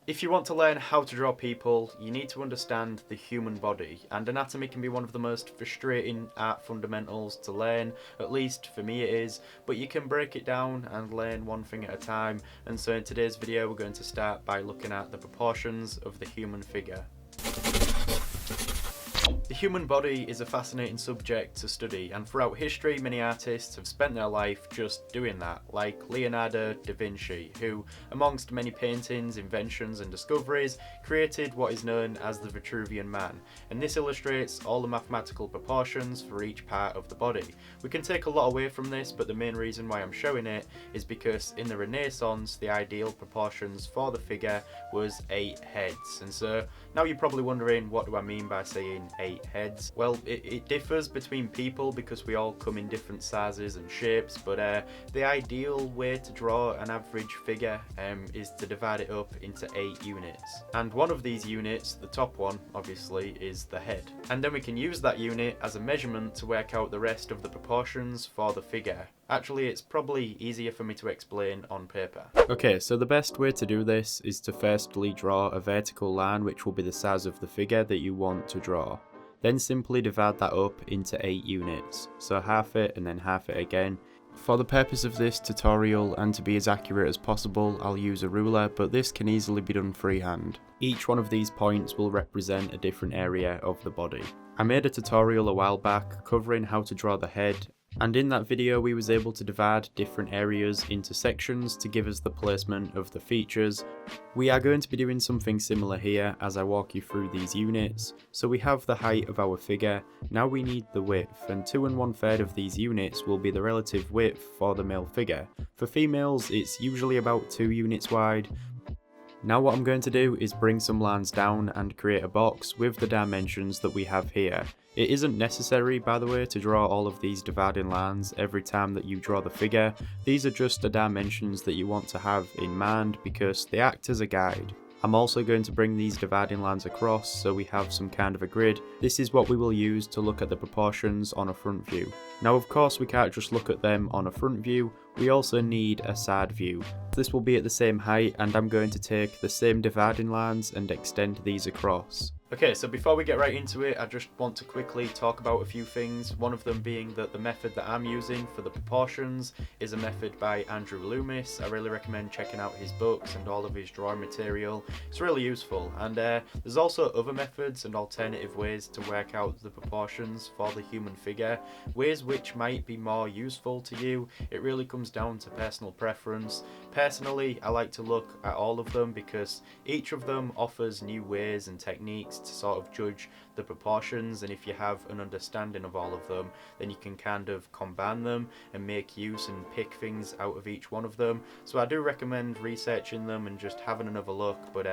If you want to learn how to draw people, you need to understand the human body, and anatomy can be one of the most frustrating art fundamentals to learn, at least for me it is, but you can break it down and learn one thing at a time, and so in today's video we're going to start by looking at the proportions of the human figure. The human body is a fascinating subject to study, and throughout history many artists have spent their life just doing that, like Leonardo da Vinci, who, amongst many paintings, inventions and discoveries, created what is known as the Vitruvian Man, and this illustrates all the mathematical proportions for each part of the body. We can take a lot away from this, but the main reason why I'm showing it is because in the Renaissance the ideal proportions for the figure was 8 heads, and so now you're probably wondering, what do I mean by saying 8 heads? Well, it differs between people because we all come in different sizes and shapes, but the ideal way to draw an average figure is to divide it up into 8 units. And one of these units, the top one obviously, is the head. And then we can use that unit as a measurement to work out the rest of the proportions for the figure. Actually, it's probably easier for me to explain on paper. Okay, so the best way to do this is to firstly draw a vertical line which will be the size of the figure that you want to draw. Then simply divide that up into 8 units, so half it and then half it again. For the purpose of this tutorial and to be as accurate as possible, I'll use a ruler, but this can easily be done freehand. Each one of these points will represent a different area of the body. I made a tutorial a while back covering how to draw the head, and in that video we was able to divide different areas into sections to give us the placement of the features. We are going to be doing something similar here as I walk you through these units. So we have the height of our figure, now we need the width, and 2 1/3 of these units will be the relative width for the male figure. For females it's usually about 2 units wide. Now what I'm going to do is bring some lines down and create a box with the dimensions that we have here. It isn't necessary, by the way, to draw all of these dividing lines every time that you draw the figure. These are just the dimensions that you want to have in mind because they act as a guide. I'm also going to bring these dividing lines across so we have some kind of a grid. This is what we will use to look at the proportions on a front view. Now of course we can't just look at them on a front view, we also need a side view. This will be at the same height and I'm going to take the same dividing lines and extend these across. Okay, so before we get right into it, I just want to quickly talk about a few things. One of them being that the method that I'm using for the proportions is a method by Andrew Loomis. I really recommend checking out his books and all of his drawing material. It's really useful. And there's also other methods and alternative ways to work out the proportions for the human figure, ways which might be more useful to you. It really comes down to personal preference. Personally, I like to look at all of them because each of them offers new ways and techniques to sort of judge the proportions, and if you have an understanding of all of them then you can kind of combine them and make use and pick things out of each one of them. So I do recommend researching them and just having another look, but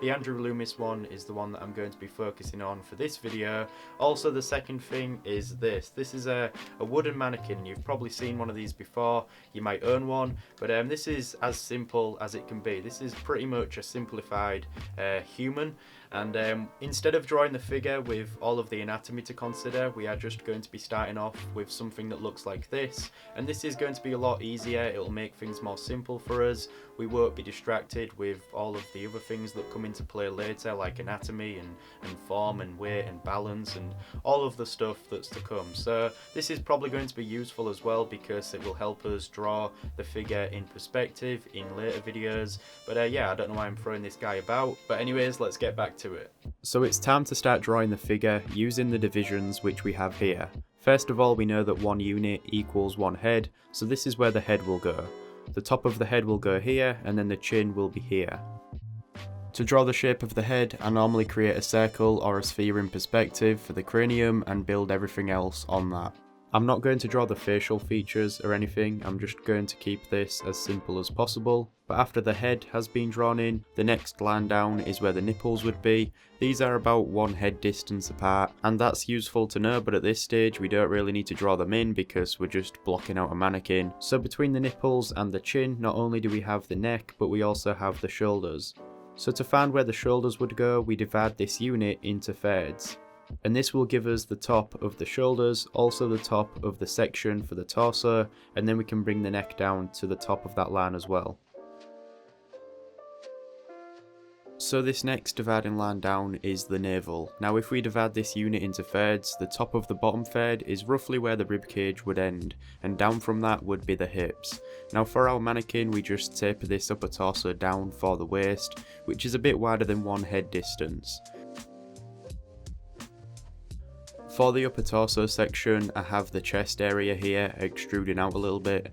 the Andrew Loomis one is the one that I'm going to be focusing on for this video. Also the second thing is this is a wooden mannequin. You've probably seen one of these before, you might own one, but this is as simple as it can be. This is pretty much a simplified human, and instead of drawing the figure with all of the anatomy to consider, we are just going to be starting off with something that looks like this, and this is going to be a lot easier. It'll make things more simple for us. We won't be distracted with all of the other things that come into play later, like anatomy and form and weight and balance and all of the stuff that's to come. So this is probably going to be useful as well because it will help us draw the figure in perspective in later videos. But yeah, I don't know why I'm throwing this guy about, but anyways, let's get back to it. So it's time to start drawing the figure using the divisions which we have here. First of all, we know that 1 unit equals 1 head, so this is where the head will go. The top of the head will go here, and then the chin will be here. To draw the shape of the head, I normally create a circle or a sphere in perspective for the cranium and build everything else on that. I'm not going to draw the facial features or anything, I'm just going to keep this as simple as possible. But after the head has been drawn in, the next line down is where the nipples would be. These are about 1 head distance apart, and that's useful to know, but at this stage we don't really need to draw them in because we're just blocking out a mannequin. So between the nipples and the chin, not only do we have the neck, but we also have the shoulders. So to find where the shoulders would go, we divide this unit into thirds. And this will give us the top of the shoulders, also the top of the section for the torso, and then we can bring the neck down to the top of that line as well. So this next dividing line down is the navel. Now if we divide this unit into thirds, the top of the bottom third is roughly where the ribcage would end, and down from that would be the hips. Now for our mannequin we just taper this upper torso down for the waist, which is a bit wider than one head distance. For the upper torso section I have the chest area here extruding out a little bit.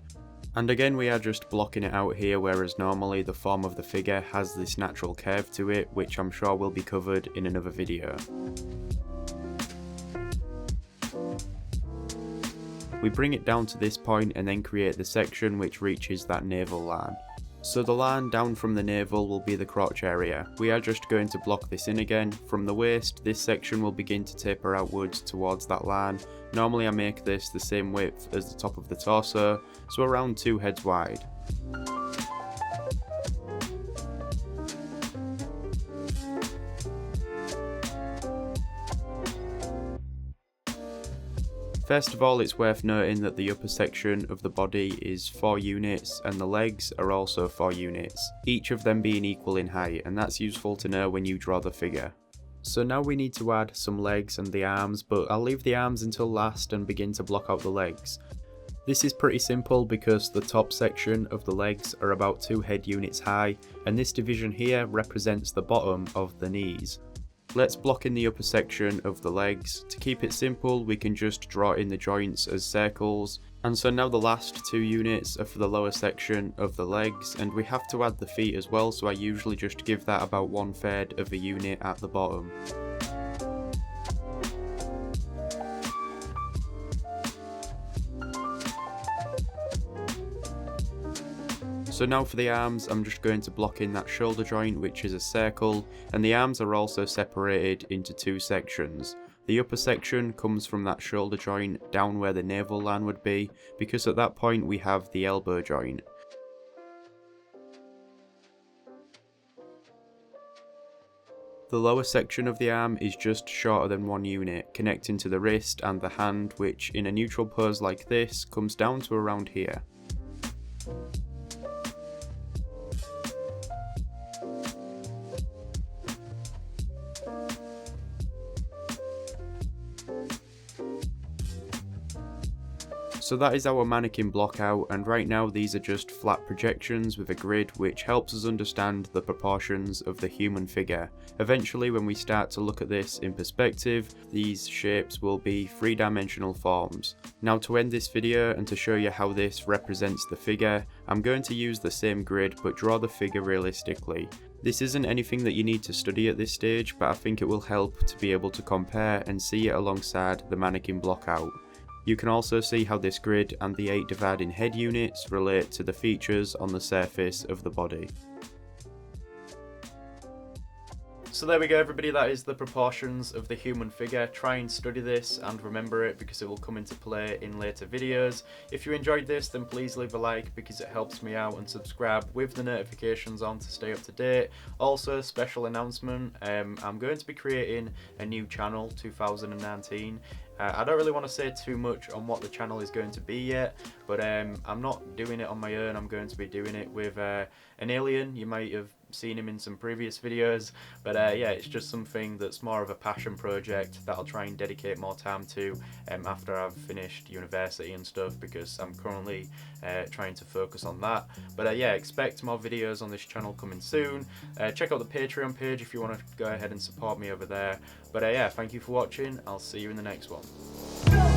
And again we are just blocking it out here, whereas normally the form of the figure has this natural curve to it, which I'm sure will be covered in another video. We bring it down to this point and then create the section which reaches that navel line. So the line down from the navel will be the crotch area. We are just going to block this in again. From the waist, this section will begin to taper outwards towards that line. Normally I make this the same width as the top of the torso, so around 2 heads wide. First of all, it's worth noting that the upper section of the body is 4 units and the legs are also 4 units, each of them being equal in height, and that's useful to know when you draw the figure. So now we need to add some legs and the arms, but I'll leave the arms until last and begin to block out the legs. This is pretty simple because the top section of the legs are about 2 head units high, and this division here represents the bottom of the knees. Let's block in the upper section of the legs. To keep it simple, we can just draw in the joints as circles. And so now the last 2 units are for the lower section of the legs, and we have to add the feet as well, so I usually just give that about 1/3 of a unit at the bottom. So now for the arms, I'm just going to block in that shoulder joint, which is a circle, and the arms are also separated into 2 sections. The upper section comes from that shoulder joint down where the navel line would be, because at that point we have the elbow joint. The lower section of the arm is just shorter than 1 unit, connecting to the wrist and the hand, which in a neutral pose like this comes down to around here. So that is our mannequin block out, and right now these are just flat projections with a grid which helps us understand the proportions of the human figure. Eventually when we start to look at this in perspective, these shapes will be 3-dimensional forms. Now to end this video and to show you how this represents the figure, I'm going to use the same grid but draw the figure realistically. This isn't anything that you need to study at this stage, but I think it will help to be able to compare and see it alongside the mannequin block out. You can also see how this grid and the 8 dividing head units relate to the features on the surface of the body. So there we go everybody, that is the proportions of the human figure. Try and study this and remember it because it will come into play in later videos. If you enjoyed this then please leave a like because it helps me out, and subscribe with the notifications on to stay up to date. Also, special announcement, I'm going to be creating a new channel 2019. I don't really want to say too much on what the channel is going to be yet, but I'm not doing it on my own. I'm going to be doing it with an alien. You might have seen him in some previous videos, but yeah, it's just something that's more of a passion project that I'll try and dedicate more time to after I've finished university and stuff, because I'm currently trying to focus on that. But yeah, expect more videos on this channel coming soon. Check out the Patreon page if you want to go ahead and support me over there. But yeah, thank you for watching. I'll see you in the next one.